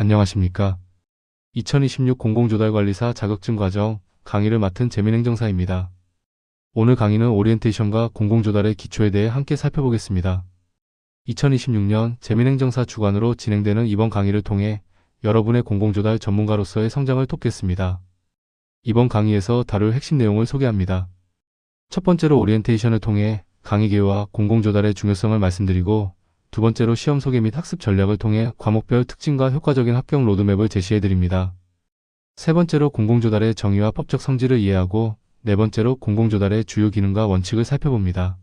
안녕하십니까. 2026 공공조달관리사 자격증 과정 강의를 맡은 재민행정사입니다. 오늘 강의는 오리엔테이션과 공공조달의 기초에 대해 함께 살펴보겠습니다. 2026년 재민행정사 주관으로 진행되는 이번 강의를 통해 여러분의 공공조달 전문가로서의 성장을 돕겠습니다. 이번 강의에서 다룰 핵심 내용을 소개합니다. 첫 번째로 오리엔테이션을 통해 강의 개요와 공공조달의 중요성을 말씀드리고, 두 번째로 시험 소개 및 학습 전략을 통해 과목별 특징과 효과적인 합격 로드맵을 제시해드립니다. 세 번째로 공공조달의 정의와 법적 성질을 이해하고, 네 번째로 공공조달의 주요 기능과 원칙을 살펴봅니다.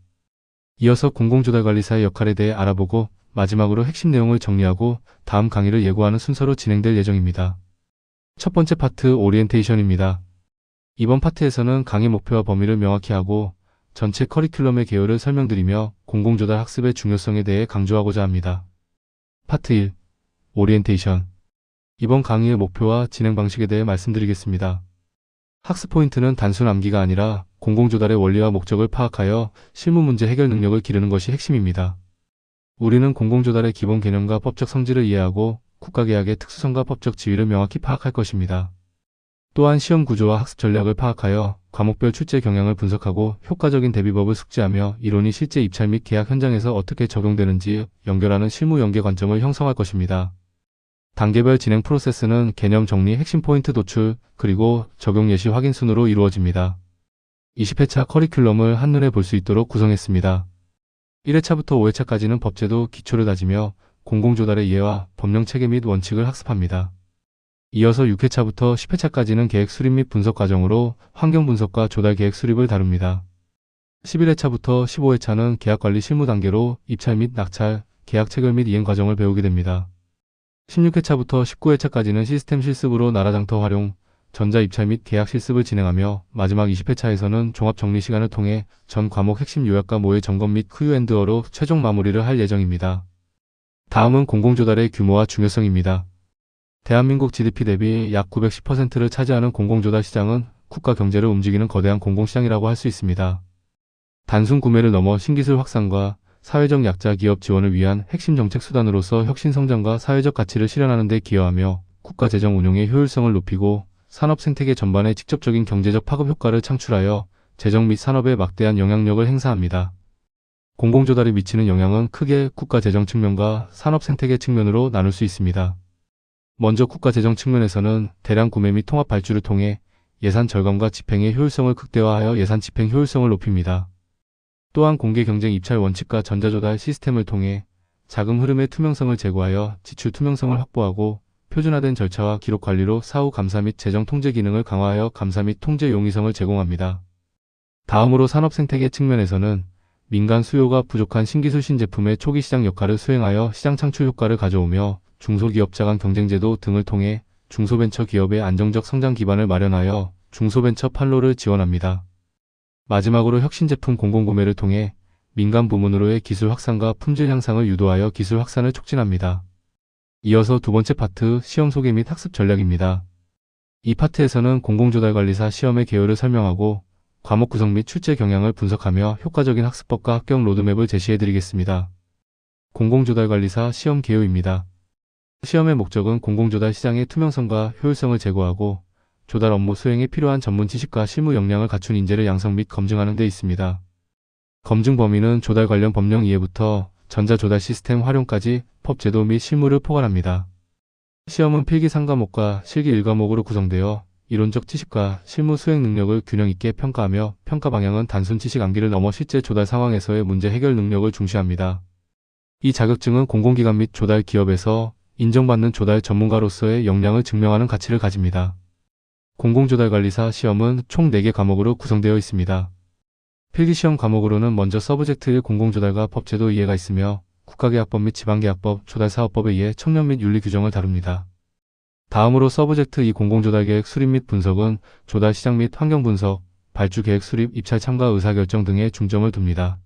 이어서 공공조달관리사의 역할에 대해 알아보고, 마지막으로 핵심 내용을 정리하고 다음 강의를 예고하는 순서로 진행될 예정입니다. 첫 번째 파트 오리엔테이션입니다. 이번 파트에서는 강의 목표와 범위를 명확히 하고 전체 커리큘럼의 개요를 설명드리며 공공조달 학습의 중요성에 대해 강조하고자 합니다. 파트 1. 오리엔테이션. 이번 강의의 목표와 진행 방식에 대해 말씀드리겠습니다. 학습 포인트는 단순 암기가 아니라 공공조달의 원리와 목적을 파악하여 실무 문제 해결 능력을 기르는 것이 핵심입니다. 우리는 공공조달의 기본 개념과 법적 성질을 이해하고 국가계약의 특수성과 법적 지위를 명확히 파악할 것입니다. 또한 시험 구조와 학습 전략을 파악하여 과목별 출제 경향을 분석하고 효과적인 대비법을 숙지하며 이론이 실제 입찰 및 계약 현장에서 어떻게 적용되는지 연결하는 실무 연계 관점을 형성할 것입니다. 단계별 진행 프로세스는 개념 정리, 핵심 포인트 도출, 그리고 적용 예시 확인 순으로 이루어집니다. 20회차 커리큘럼을 한눈에 볼 수 있도록 구성했습니다. 1회차부터 5회차까지는 법제도 기초를 다지며 공공조달의 이해와 법령 체계 및 원칙을 학습합니다. 이어서 6회차부터 10회차까지는 계획 수립 및 분석 과정으로 환경 분석과 조달 계획 수립을 다룹니다. 11회차부터 15회차는 계약관리 실무 단계로 입찰 및 낙찰, 계약 체결 및 이행 과정을 배우게 됩니다. 16회차부터 19회차까지는 시스템 실습으로 나라장터 활용, 전자 입찰 및 계약 실습을 진행하며 마지막 20회차에서는 종합 정리 시간을 통해 전 과목 핵심 요약과 모의 점검 및 Q&A로 최종 마무리를 할 예정입니다. 다음은 공공조달의 규모와 중요성입니다. 대한민국 GDP 대비 약 910%를 차지하는 공공조달 시장은 국가 경제를 움직이는 거대한 공공시장이라고 할 수 있습니다. 단순 구매를 넘어 신기술 확산과 사회적 약자 기업 지원을 위한 핵심 정책 수단으로서 혁신 성장과 사회적 가치를 실현하는 데 기여하며 국가 재정 운용의 효율성을 높이고 산업 생태계 전반에 직접적인 경제적 파급 효과를 창출하여 재정 및 산업에 막대한 영향력을 행사합니다. 공공조달이 미치는 영향은 크게 국가 재정 측면과 산업 생태계 측면으로 나눌 수 있습니다. 먼저 국가 재정 측면에서는 대량 구매 및 통합 발주를 통해 예산 절감과 집행의 효율성을 극대화하여 예산 집행 효율성을 높입니다. 또한 공개 경쟁 입찰 원칙과 전자조달 시스템을 통해 자금 흐름의 투명성을 제고하여 지출 투명성을 확보하고 표준화된 절차와 기록 관리로 사후 감사 및 재정 통제 기능을 강화하여 감사 및 통제 용이성을 제공합니다. 다음으로 산업 생태계 측면에서는 민간 수요가 부족한 신기술 신제품의 초기 시장 역할을 수행하여 시장 창출 효과를 가져오며 중소기업자 간 경쟁제도 등을 통해 중소벤처기업의 안정적 성장 기반을 마련하여 중소벤처 판로를 지원합니다. 마지막으로 혁신제품 공공구매를 통해 민간 부문으로의 기술 확산과 품질 향상을 유도하여 기술 확산을 촉진합니다. 이어서 두 번째 파트 시험 소개 및 학습 전략입니다. 이 파트에서는 공공조달관리사 시험의 개요를 설명하고 과목 구성 및 출제 경향을 분석하며 효과적인 학습법과 합격 로드맵을 제시해드리겠습니다. 공공조달관리사 시험 개요입니다. 시험의 목적은 공공조달 시장의 투명성과 효율성을 제고하고 조달 업무 수행에 필요한 전문 지식과 실무 역량을 갖춘 인재를 양성 및 검증하는 데 있습니다. 검증 범위는 조달 관련 법령 이해부터 전자조달 시스템 활용까지 법제도 및 실무를 포괄합니다. 시험은 필기 3과목과 실기 1과목으로 구성되어 이론적 지식과 실무 수행 능력을 균형 있게 평가하며 평가 방향은 단순 지식 암기를 넘어 실제 조달 상황에서의 문제 해결 능력을 중시합니다. 이 자격증은 공공기관 및 조달 기업에서 인정받는 조달 전문가로서의 역량을 증명하는 가치를 가집니다. 공공조달관리사 시험은 총 4개 과목으로 구성되어 있습니다. 필기시험 과목으로는 먼저 서브젝트 1 공공조달과 법제도 이해가 있으며 국가계약법 및 지방계약법, 조달사업법에 의해 청렴 및 윤리 규정을 다룹니다. 다음으로 서브젝트 2 공공조달계획 수립 및 분석은 조달시장 및 환경분석, 발주계획 수립, 입찰 참가 의사결정 등에 중점을 둡니다.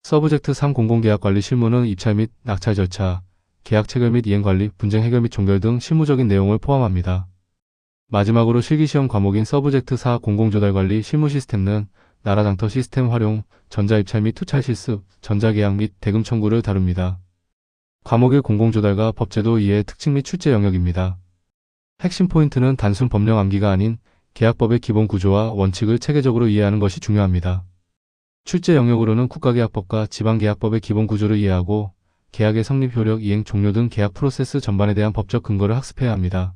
서브젝트 3 공공계약관리 실무는 입찰 및 낙찰 절차, 계약 체결 및 이행관리, 분쟁 해결 및 종결 등 실무적인 내용을 포함합니다. 마지막으로 실기시험 과목인 서브젝트 4 공공조달관리 실무시스템은 나라장터 시스템 활용, 전자입찰 및 투찰 실습, 전자계약 및 대금 청구를 다룹니다. 과목 1 공공조달과 법제도 이해의 특징 및 출제 영역입니다. 핵심 포인트는 단순 법령 암기가 아닌 계약법의 기본 구조와 원칙을 체계적으로 이해하는 것이 중요합니다. 출제 영역으로는 국가계약법과 지방계약법의 기본 구조를 이해하고 계약의 성립, 효력, 이행, 종료 등 계약 프로세스 전반에 대한 법적 근거를 학습해야 합니다.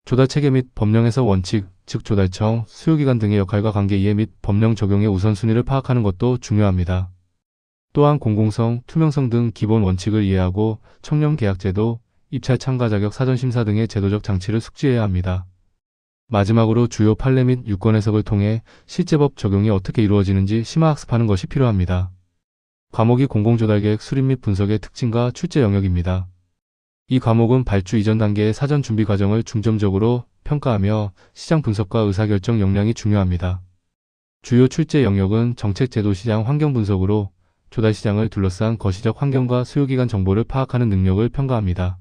조달체계 및 법령에서 원칙, 즉 조달청, 수요기관 등의 역할과 관계 이해 및 법령 적용의 우선순위를 파악하는 것도 중요합니다. 또한 공공성, 투명성 등 기본 원칙을 이해하고 청렴계약제도, 입찰 참가 자격 사전심사 등의 제도적 장치를 숙지해야 합니다. 마지막으로 주요 판례 및 유권 해석을 통해 실제법 적용이 어떻게 이루어지는지 심화학습하는 것이 필요합니다. 과목이 공공조달계획 수립 및 분석의 특징과 출제 영역입니다. 이 과목은 발주 이전 단계의 사전 준비 과정을 중점적으로 평가하며 시장 분석과 의사결정 역량이 중요합니다. 주요 출제 영역은 정책 제도 시장 환경 분석으로 조달 시장을 둘러싼 거시적 환경과 수요기관 정보를 파악하는 능력을 평가합니다.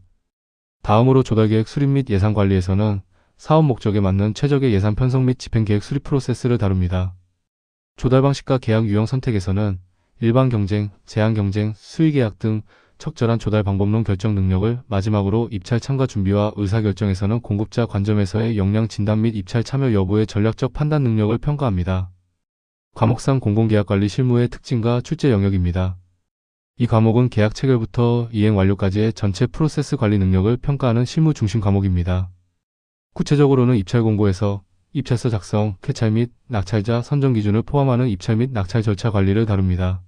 다음으로 조달계획 수립 및 예산 관리에서는 사업 목적에 맞는 최적의 예산 편성 및 집행계획 수립 프로세스를 다룹니다. 조달 방식과 계약 유형 선택에서는 일반 경쟁, 제한 경쟁, 수의 계약 등 적절한 조달 방법론 결정 능력을, 마지막으로 입찰 참가 준비와 의사결정에서는 공급자 관점에서의 역량 진단 및 입찰 참여 여부의 전략적 판단 능력을 평가합니다. 과목 3 공공계약관리 실무의 특징과 출제 영역입니다. 이 과목은 계약 체결부터 이행 완료까지의 전체 프로세스 관리 능력을 평가하는 실무 중심 과목입니다. 구체적으로는 입찰 공고에서 입찰서 작성, 쾌찰 및 낙찰자 선정 기준을 포함하는 입찰 및 낙찰 절차 관리를 다룹니다.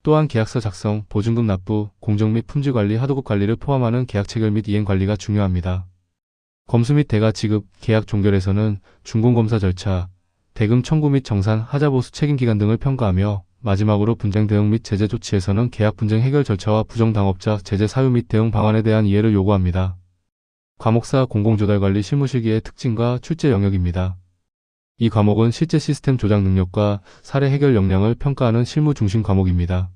또한 계약서 작성, 보증금 납부, 공정 및 품질 관리, 하도급 관리를 포함하는 계약 체결 및 이행 관리가 중요합니다. 검수 및 대가 지급, 계약 종결에서는 준공검사 절차, 대금 청구 및 정산, 하자 보수 책임 기간 등을 평가하며 마지막으로 분쟁 대응 및 제재 조치에서는 계약 분쟁 해결 절차와 부정당업자 제재 사유 및 대응 방안에 대한 이해를 요구합니다. 과목 4 공공조달관리 실무실기의 특징과 출제 영역입니다. 이 과목은 실제 시스템 조작 능력과 사례 해결 역량을 평가하는 실무 중심 과목입니다.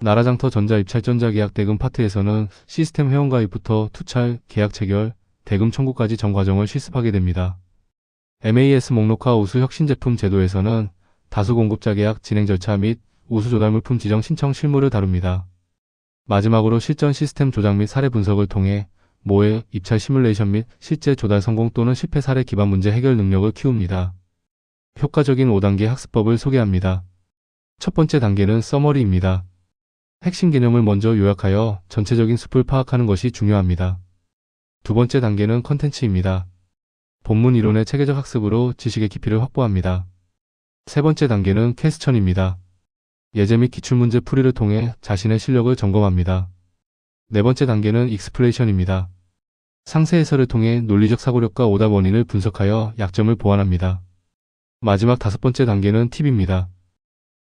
나라장터 전자입찰 전자계약 대금 파트에서는 시스템 회원가입부터 투찰, 계약 체결, 대금 청구까지 전 과정을 실습하게 됩니다. MAS 목록화 우수 혁신제품 제도에서는 다수 공급자 계약 진행 절차 및 우수 조달물품 지정 신청 실무를 다룹니다. 마지막으로 실전 시스템 조작 및 사례 분석을 통해 모의, 입찰 시뮬레이션 및 실제 조달 성공 또는 실패 사례 기반 문제 해결 능력을 키웁니다. 효과적인 5단계 학습법을 소개합니다. 첫 번째 단계는 서머리입니다. 핵심 개념을 먼저 요약하여 전체적인 숲을 파악하는 것이 중요합니다. 두 번째 단계는 컨텐츠입니다. 본문 이론의 체계적 학습으로 지식의 깊이를 확보합니다. 세 번째 단계는 퀘스천입니다. 예제 및 기출문제 풀이를 통해 자신의 실력을 점검합니다. 네 번째 단계는 익스플레이션입니다. 상세 해설을 통해 논리적 사고력과 오답 원인을 분석하여 약점을 보완합니다. 마지막 다섯 번째 단계는 팁입니다.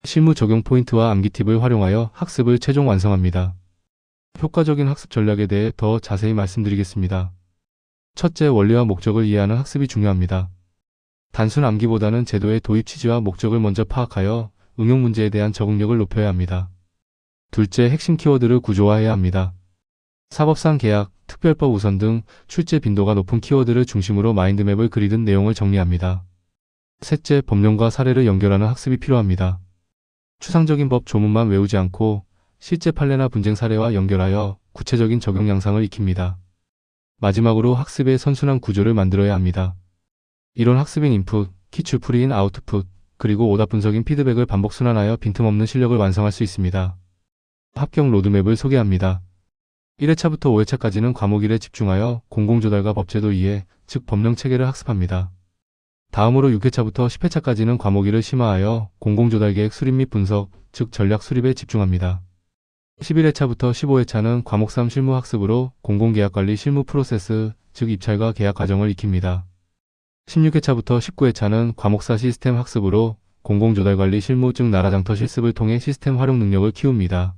실무 적용 포인트와 암기 팁을 활용하여 학습을 최종 완성합니다. 효과적인 학습 전략에 대해 더 자세히 말씀드리겠습니다. 첫째, 원리와 목적을 이해하는 학습이 중요합니다. 단순 암기보다는 제도의 도입 취지와 목적을 먼저 파악하여 응용 문제에 대한 적응력을 높여야 합니다. 둘째, 핵심 키워드를 구조화해야 합니다. 사법상 계약, 특별법 우선 등 출제 빈도가 높은 키워드를 중심으로 마인드맵을 그리듯 내용을 정리합니다. 셋째, 법령과 사례를 연결하는 학습이 필요합니다. 추상적인 법 조문만 외우지 않고 실제 판례나 분쟁 사례와 연결하여 구체적인 적용 양상을 익힙니다. 마지막으로 학습의 선순환 구조를 만들어야 합니다. 이론 학습인 인풋, 기출풀이인 아웃풋, 그리고 오답 분석인 피드백을 반복 순환하여 빈틈없는 실력을 완성할 수 있습니다. 합격 로드맵을 소개합니다. 1회차부터 5회차까지는 과목 1에 집중하여 공공조달과 법제도 이해, 즉 법령 체계를 학습합니다. 다음으로 6회차부터 10회차까지는 과목 1을 심화하여 공공조달계획 수립 및 분석, 즉 전략 수립에 집중합니다. 11회차부터 15회차는 과목 3 실무 학습으로 공공계약관리 실무 프로세스, 즉 입찰과 계약 과정을 익힙니다. 16회차부터 19회차는 과목 4 시스템 학습으로 공공조달관리 실무, 즉 나라장터 실습을 통해 시스템 활용 능력을 키웁니다.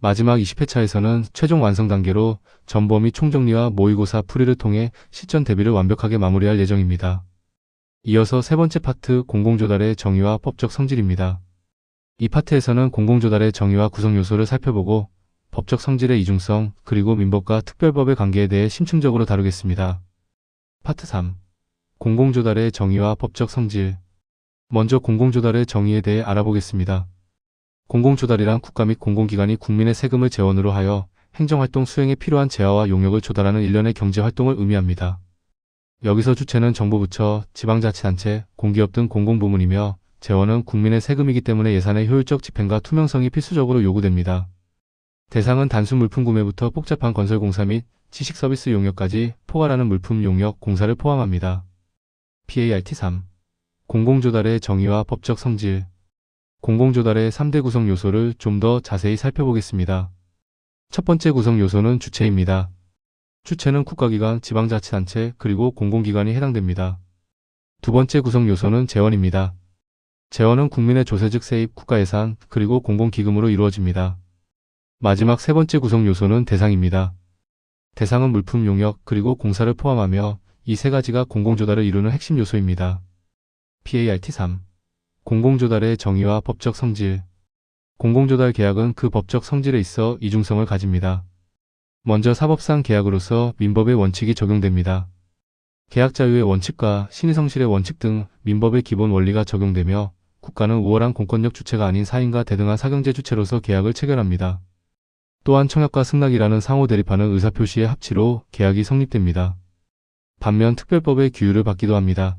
마지막 20회차에서는 최종 완성 단계로 전보 및 총정리와 모의고사 풀이를 통해 실전 대비를 완벽하게 마무리할 예정입니다. 이어서 세 번째 파트 공공조달의 정의와 법적 성질입니다. 이 파트에서는 공공조달의 정의와 구성 요소를 살펴보고 법적 성질의 이중성, 그리고 민법과 특별법의 관계에 대해 심층적으로 다루겠습니다. 파트 3. 공공조달의 정의와 법적 성질. 먼저 공공조달의 정의에 대해 알아보겠습니다. 공공조달이란 국가 및 공공기관이 국민의 세금을 재원으로 하여 행정활동 수행에 필요한 재화와 용역을 조달하는 일련의 경제활동을 의미합니다. 여기서 주체는 정부 부처, 지방자치단체, 공기업 등 공공부문이며 재원은 국민의 세금이기 때문에 예산의 효율적 집행과 투명성이 필수적으로 요구됩니다. 대상은 단순 물품 구매부터 복잡한 건설공사 및 지식서비스 용역까지 포괄하는 물품 용역 공사를 포함합니다. PART 3. 공공조달의 정의와 법적 성질. 공공조달의 3대 구성 요소를 좀 더 자세히 살펴보겠습니다. 첫 번째 구성 요소는 주체입니다. 주체는 국가기관, 지방자치단체, 그리고 공공기관이 해당됩니다. 두 번째 구성 요소는 재원입니다. 재원은 국민의 조세 즉 세입, 국가예산, 그리고 공공기금으로 이루어집니다. 마지막 세 번째 구성 요소는 대상입니다. 대상은 물품 용역, 그리고 공사를 포함하며 이 세 가지가 공공조달을 이루는 핵심 요소입니다. PART 3. 공공조달의 정의와 법적 성질. 공공조달 계약은 그 법적 성질에 있어 이중성을 가집니다. 먼저 사법상 계약으로서 민법의 원칙이 적용됩니다. 계약 자유의 원칙과 신의성실의 원칙 등 민법의 기본 원리가 적용되며 국가는 우월한 공권력 주체가 아닌 사인과 대등한 사경제 주체로서 계약을 체결합니다. 또한 청약과 승낙이라는 상호 대립하는 의사표시의 합치로 계약이 성립됩니다. 반면 특별법의 규율을 받기도 합니다.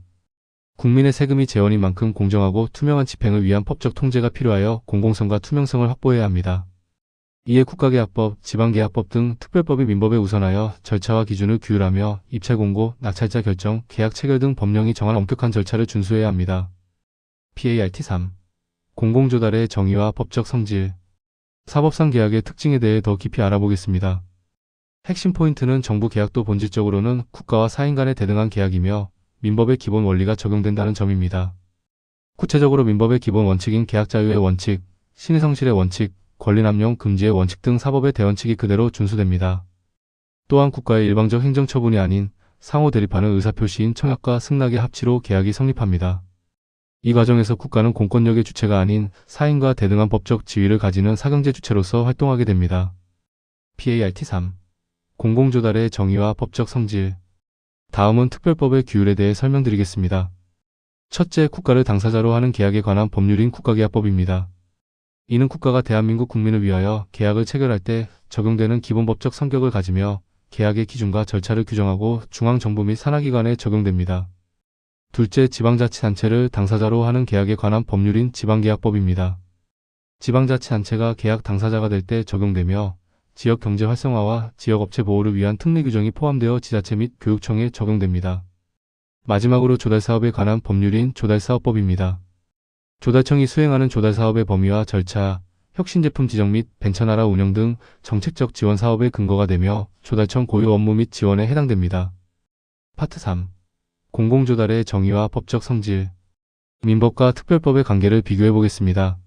국민의 세금이 재원인 만큼 공정하고 투명한 집행을 위한 법적 통제가 필요하여 공공성과 투명성을 확보해야 합니다. 이에 국가계약법, 지방계약법 등 특별법이 민법에 우선하여 절차와 기준을 규율하며 입찰공고, 낙찰자 결정, 계약 체결 등 법령이 정한 엄격한 절차를 준수해야 합니다. PART 3. 공공조달의 정의와 법적 성질. 사법상 계약의 특징에 대해 더 깊이 알아보겠습니다. 핵심 포인트는 정부 계약도 본질적으로는 국가와 사인 간의 대등한 계약이며 민법의 기본 원리가 적용된다는 점입니다. 구체적으로 민법의 기본 원칙인 계약 자유의 원칙, 신의성실의 원칙, 권리남용 금지의 원칙 등 사법의 대원칙이 그대로 준수됩니다. 또한 국가의 일방적 행정처분이 아닌 상호 대립하는 의사표시인 청약과 승낙의 합치로 계약이 성립합니다. 이 과정에서 국가는 공권력의 주체가 아닌 사인과 대등한 법적 지위를 가지는 사경제 주체로서 활동하게 됩니다. PART 3. 공공조달의 정의와 법적 성질. 다음은 특별법의 규율에 대해 설명드리겠습니다. 첫째, 국가를 당사자로 하는 계약에 관한 법률인 국가계약법입니다. 이는 국가가 대한민국 국민을 위하여 계약을 체결할 때 적용되는 기본법적 성격을 가지며 계약의 기준과 절차를 규정하고 중앙정부 및 산하기관에 적용됩니다. 둘째, 지방자치단체를 당사자로 하는 계약에 관한 법률인 지방계약법입니다. 지방자치단체가 계약 당사자가 될 때 적용되며 지역경제 활성화와 지역업체 보호를 위한 특례 규정이 포함되어 지자체 및 교육청에 적용됩니다. 마지막으로 조달사업에 관한 법률인 조달사업법입니다. 조달청이 수행하는 조달사업의 범위와 절차, 혁신제품 지정 및 벤처나라 운영 등 정책적 지원 사업의 근거가 되며 조달청 고유 업무 및 지원에 해당됩니다. 파트 3. 공공조달의 정의와 법적 성질. 민법과 특별법의 관계를 비교해 보겠습니다.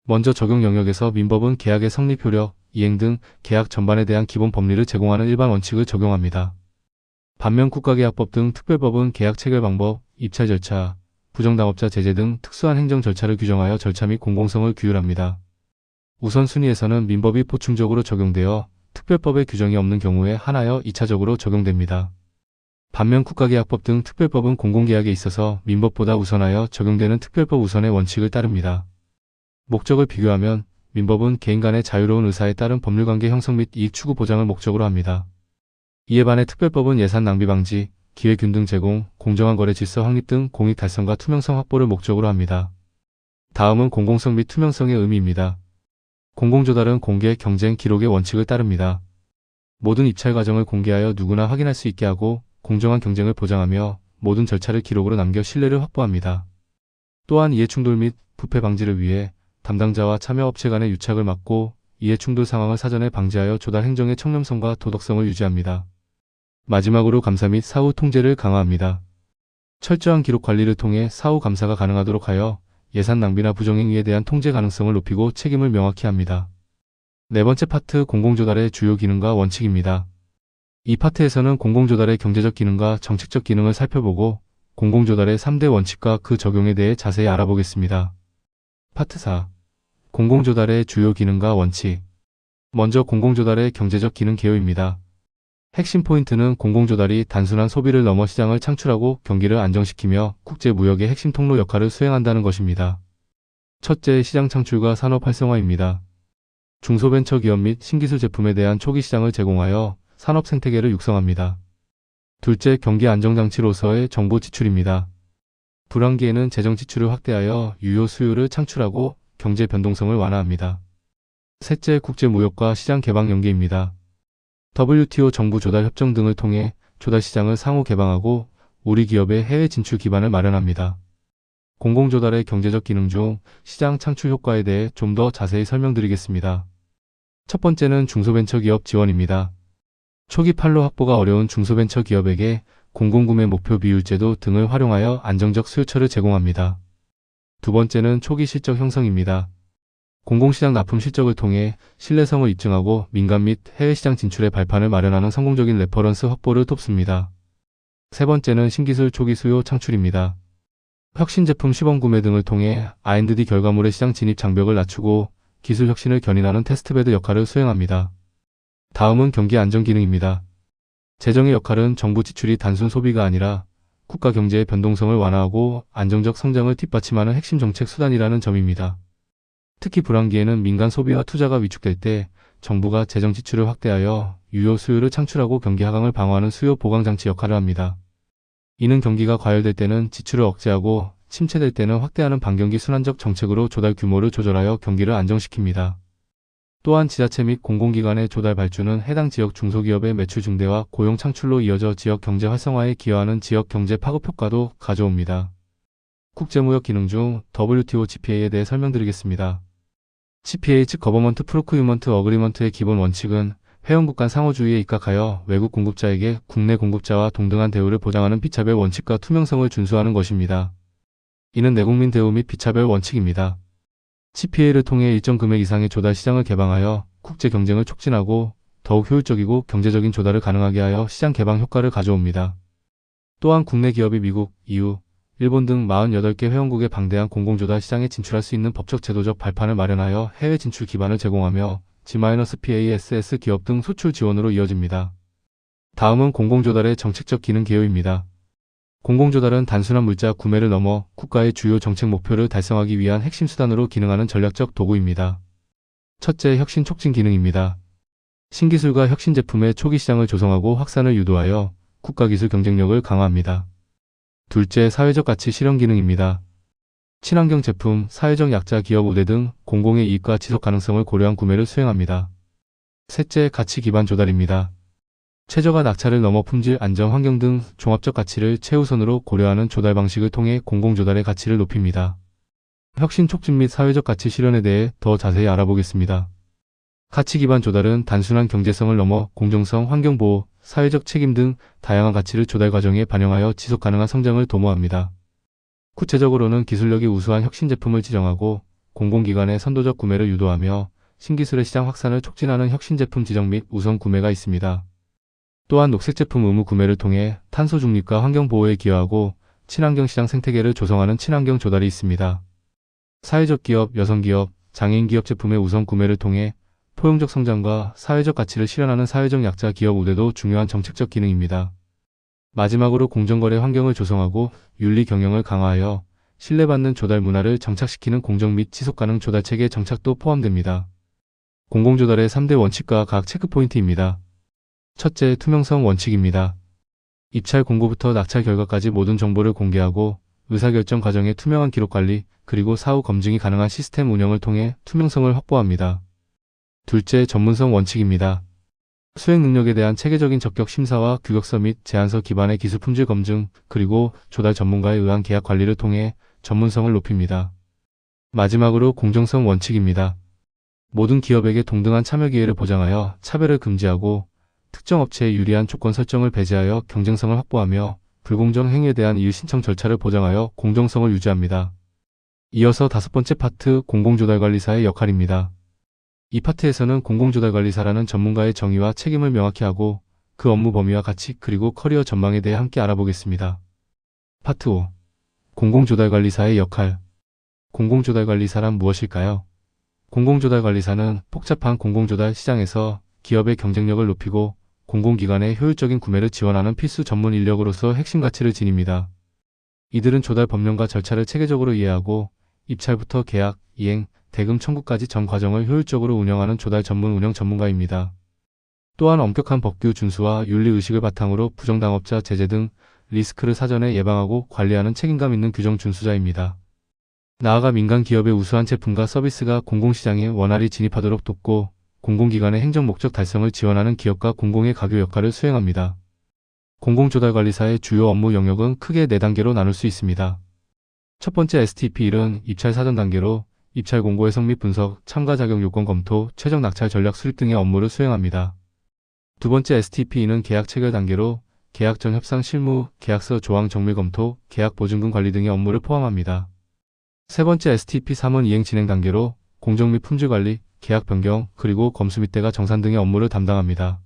먼저 적용 영역에서 민법은 계약의 성립 효력, 이행 등 계약 전반에 대한 기본 법리를 제공하는 일반 원칙을 적용합니다. 반면 국가계약법 등 특별법은 계약 체결 방법, 입찰 절차, 부정당업자 제재 등 특수한 행정 절차를 규정하여 절차 및 공공성을 규율합니다. 우선순위에서는 민법이 보충적으로 적용되어 특별법의 규정이 없는 경우에 한하여 2차적으로 적용됩니다. 반면 국가계약법 등 특별법은 공공계약에 있어서 민법보다 우선하여 적용되는 특별법 우선의 원칙을 따릅니다. 목적을 비교하면 민법은 개인 간의 자유로운 의사에 따른 법률관계 형성 및 이익 추구 보장을 목적으로 합니다. 이에 반해 특별법은 예산 낭비 방지, 기회균등 제공, 공정한 거래 질서 확립 등 공익 달성과 투명성 확보를 목적으로 합니다. 다음은 공공성 및 투명성의 의미입니다. 공공조달은 공개, 경쟁, 기록의 원칙을 따릅니다. 모든 입찰 과정을 공개하여 누구나 확인할 수 있게 하고 공정한 경쟁을 보장하며 모든 절차를 기록으로 남겨 신뢰를 확보합니다. 또한 이해충돌 및 부패 방지를 위해 담당자와 참여업체 간의 유착을 막고 이해충돌 상황을 사전에 방지하여 조달 행정의 청렴성과 도덕성을 유지합니다. 마지막으로 감사 및 사후 통제를 강화합니다. 철저한 기록 관리를 통해 사후 감사가 가능하도록 하여 예산 낭비나 부정행위에 대한 통제 가능성을 높이고 책임을 명확히 합니다. 네 번째 파트, 공공조달의 주요 기능과 원칙입니다. 이 파트에서는 공공조달의 경제적 기능과 정책적 기능을 살펴보고 공공조달의 3대 원칙과 그 적용에 대해 자세히 알아보겠습니다. 파트 4. 공공조달의 주요 기능과 원칙. 먼저 공공조달의 경제적 기능 개요입니다. 핵심 포인트는 공공조달이 단순한 소비를 넘어 시장을 창출하고 경기를 안정시키며 국제무역의 핵심 통로 역할을 수행한다는 것입니다. 첫째, 시장 창출과 산업 활성화입니다. 중소벤처기업 및 신기술 제품에 대한 초기 시장을 제공하여 산업 생태계를 육성합니다. 둘째, 경기 안정장치로서의 정부 지출입니다. 불황기에는 재정 지출을 확대하여 유효 수요를 창출하고 경제 변동성을 완화합니다. 셋째, 국제무역과 시장 개방 연계입니다. WTO 정부 조달 협정 등을 통해 조달 시장을 상호 개방하고 우리 기업의 해외 진출 기반을 마련합니다. 공공조달의 경제적 기능 중 시장 창출 효과에 대해 좀 더 자세히 설명드리겠습니다. 첫 번째는 중소벤처기업 지원입니다. 초기 판로 확보가 어려운 중소벤처기업에게 공공구매 목표 비율제도 등을 활용하여 안정적 수요처를 제공합니다. 두 번째는 초기 실적 형성입니다. 공공시장 납품 실적을 통해 신뢰성을 입증하고 민간 및 해외시장 진출의 발판을 마련하는 성공적인 레퍼런스 확보를 돕습니다. 세 번째는 신기술 초기 수요 창출입니다. 혁신 제품 시범 구매 등을 통해 R&D 결과물의 시장 진입 장벽을 낮추고 기술 혁신을 견인하는 테스트베드 역할을 수행합니다. 다음은 경기 안정 기능입니다. 재정의 역할은 정부 지출이 단순 소비가 아니라 국가 경제의 변동성을 완화하고 안정적 성장을 뒷받침하는 핵심 정책 수단이라는 점입니다. 특히 불황기에는 민간 소비와 투자가 위축될 때 정부가 재정 지출을 확대하여 유효 수요를 창출하고 경기 하강을 방어하는 수요 보강 장치 역할을 합니다. 이는 경기가 과열될 때는 지출을 억제하고 침체될 때는 확대하는 반경기 순환적 정책으로 조달 규모를 조절하여 경기를 안정시킵니다. 또한 지자체 및 공공기관의 조달 발주는 해당 지역 중소기업의 매출 증대와 고용 창출로 이어져 지역 경제 활성화에 기여하는 지역 경제 파급 효과도 가져옵니다. 국제무역 기능 중 WTO GPA에 대해 설명드리겠습니다. GPA 즉 거버먼트 프로큐먼트 어그리먼트의 기본 원칙은 회원국 간 상호주의에 입각하여 외국 공급자에게 국내 공급자와 동등한 대우를 보장하는 비차별 원칙과 투명성을 준수하는 것입니다. 이는 내국민 대우 및 비차별 원칙입니다. GPA를 통해 일정 금액 이상의 조달 시장을 개방하여 국제 경쟁을 촉진하고 더욱 효율적이고 경제적인 조달을 가능하게 하여 시장 개방 효과를 가져옵니다. 또한 국내 기업이 미국, EU, 일본 등 48개 회원국의 방대한 공공조달 시장에 진출할 수 있는 법적 제도적 발판을 마련하여 해외 진출 기반을 제공하며 G-PASS 기업 등 수출 지원으로 이어집니다. 다음은 공공조달의 정책적 기능 개요입니다. 공공조달은 단순한 물자 구매를 넘어 국가의 주요 정책 목표를 달성하기 위한 핵심 수단으로 기능하는 전략적 도구입니다. 첫째, 혁신 촉진 기능입니다. 신기술과 혁신 제품의 초기 시장을 조성하고 확산을 유도하여 국가 기술 경쟁력을 강화합니다. 둘째, 사회적 가치 실현 기능입니다. 친환경 제품, 사회적 약자 기업 우대 등 공공의 이익과 지속 가능성을 고려한 구매를 수행합니다. 셋째, 가치 기반 조달입니다. 최저가 낙차를 넘어 품질, 안전, 환경 등 종합적 가치를 최우선으로 고려하는 조달 방식을 통해 공공조달의 가치를 높입니다. 혁신 촉진 및 사회적 가치 실현에 대해 더 자세히 알아보겠습니다. 가치 기반 조달은 단순한 경제성을 넘어 공정성, 환경보호, 사회적 책임 등 다양한 가치를 조달 과정에 반영하여 지속 가능한 성장을 도모합니다. 구체적으로는 기술력이 우수한 혁신 제품을 지정하고 공공기관의 선도적 구매를 유도하며 신기술의 시장 확산을 촉진하는 혁신 제품 지정 및 우선 구매가 있습니다. 또한 녹색 제품 의무 구매를 통해 탄소 중립과 환경 보호에 기여하고 친환경 시장 생태계를 조성하는 친환경 조달이 있습니다. 사회적 기업, 여성 기업, 장애인 기업 제품의 우선 구매를 통해 포용적 성장과 사회적 가치를 실현하는 사회적 약자 기업 우대도 중요한 정책적 기능입니다. 마지막으로 공정거래 환경을 조성하고 윤리 경영을 강화하여 신뢰받는 조달 문화를 정착시키는 공정 및 지속가능 조달체계 정착도 포함됩니다. 공공조달의 3대 원칙과 각 체크포인트입니다. 첫째, 투명성 원칙입니다. 입찰 공고부터 낙찰 결과까지 모든 정보를 공개하고 의사결정 과정의 투명한 기록 관리, 그리고 사후 검증이 가능한 시스템 운영을 통해 투명성을 확보합니다. 둘째, 전문성 원칙입니다. 수행 능력에 대한 체계적인 적격 심사와 규격서 및 제안서 기반의 기술 품질 검증, 그리고 조달 전문가에 의한 계약 관리를 통해 전문성을 높입니다. 마지막으로 공정성 원칙입니다. 모든 기업에게 동등한 참여 기회를 보장하여 차별을 금지하고 특정 업체에 유리한 조건 설정을 배제하여 경쟁성을 확보하며 불공정 행위에 대한 이의 신청 절차를 보장하여 공정성을 유지합니다. 이어서 다섯 번째 파트, 공공조달관리사의 역할입니다. 이 파트에서는 공공조달관리사라는 전문가의 정의와 책임을 명확히 하고 그 업무 범위와 가치 그리고 커리어 전망에 대해 함께 알아보겠습니다. 파트 5. 공공조달관리사의 역할. 공공조달관리사란 무엇일까요? 공공조달관리사는 복잡한 공공조달 시장에서 기업의 경쟁력을 높이고 공공기관의 효율적인 구매를 지원하는 필수 전문 인력으로서 핵심 가치를 지닙니다. 이들은 조달 법령과 절차를 체계적으로 이해하고 입찰부터 계약, 이행, 대금 청구까지 전 과정을 효율적으로 운영하는 조달 전문 운영 전문가입니다. 또한 엄격한 법규 준수와 윤리의식을 바탕으로 부정당업자 제재 등 리스크를 사전에 예방하고 관리하는 책임감 있는 규정 준수자입니다. 나아가 민간 기업의 우수한 제품과 서비스가 공공시장에 원활히 진입하도록 돕고 공공기관의 행정 목적 달성을 지원하는 기업과 공공의 가교 역할을 수행합니다. 공공조달관리사의 주요 업무 영역은 크게 4단계로 나눌 수 있습니다. 첫 번째 STP1은 입찰 사전 단계로 입찰 공고 해석 및 분석, 참가 자격 요건 검토, 최적 낙찰 전략 수립 등의 업무를 수행합니다. 두 번째 STP2는 계약 체결 단계로 계약 전 협상 실무, 계약서 조항 정밀 검토, 계약 보증금 관리 등의 업무를 포함합니다. 세 번째 STP3은 이행 진행 단계로 공정 및 품질 관리, 계약 변경, 그리고 검수 및 대가 정산 등의 업무를 담당합니다.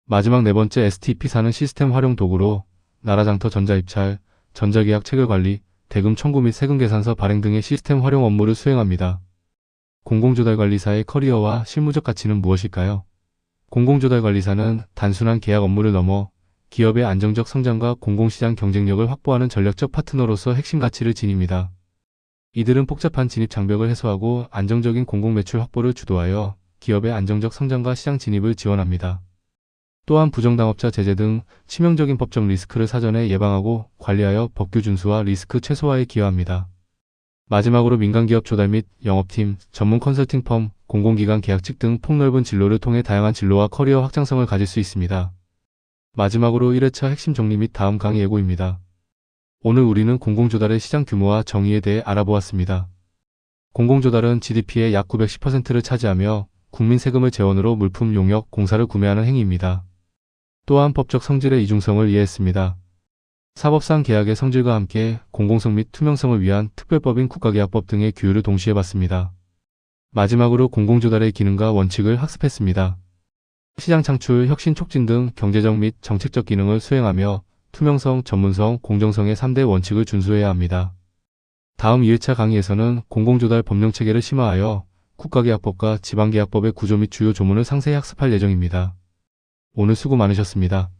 마지막 네 번째 STP4는 시스템 활용 도구로 나라장터 전자입찰, 전자계약 체결 관리, 대금 청구 및 세금 계산서 발행 등의 시스템 활용 업무를 수행합니다. 공공조달관리사의 커리어와 실무적 가치는 무엇일까요? 공공조달관리사는 단순한 계약 업무를 넘어 기업의 안정적 성장과 공공시장 경쟁력을 확보하는 전략적 파트너로서 핵심 가치를 지닙니다. 이들은 복잡한 진입 장벽을 해소하고 안정적인 공공매출 확보를 주도하여 기업의 안정적 성장과 시장 진입을 지원합니다. 또한 부정당업자 제재 등 치명적인 법적 리스크를 사전에 예방하고 관리하여 법규 준수와 리스크 최소화에 기여합니다. 마지막으로 민간기업 조달 및 영업팀, 전문 컨설팅 펌, 공공기관 계약직 등 폭넓은 진로를 통해 다양한 진로와 커리어 확장성을 가질 수 있습니다. 마지막으로 1회차 핵심 정리 및 다음 강의 예고입니다. 오늘 우리는 공공조달의 시장 규모와 정의에 대해 알아보았습니다. 공공조달은 GDP의 약 910%를 차지하며 국민 세금을 재원으로 물품, 용역, 공사를 구매하는 행위입니다. 또한 법적 성질의 이중성을 이해했습니다. 사법상 계약의 성질과 함께 공공성 및 투명성을 위한 특별법인 국가계약법 등의 규율을 동시에 봤습니다. 마지막으로 공공조달의 기능과 원칙을 학습했습니다. 시장 창출, 혁신 촉진 등 경제적 및 정책적 기능을 수행하며 투명성, 전문성, 공정성의 3대 원칙을 준수해야 합니다. 다음 2회차 강의에서는 공공조달 법령체계를 심화하여 국가계약법과 지방계약법의 구조 및 주요 조문을 상세히 학습할 예정입니다. 오늘 수고 많으셨습니다.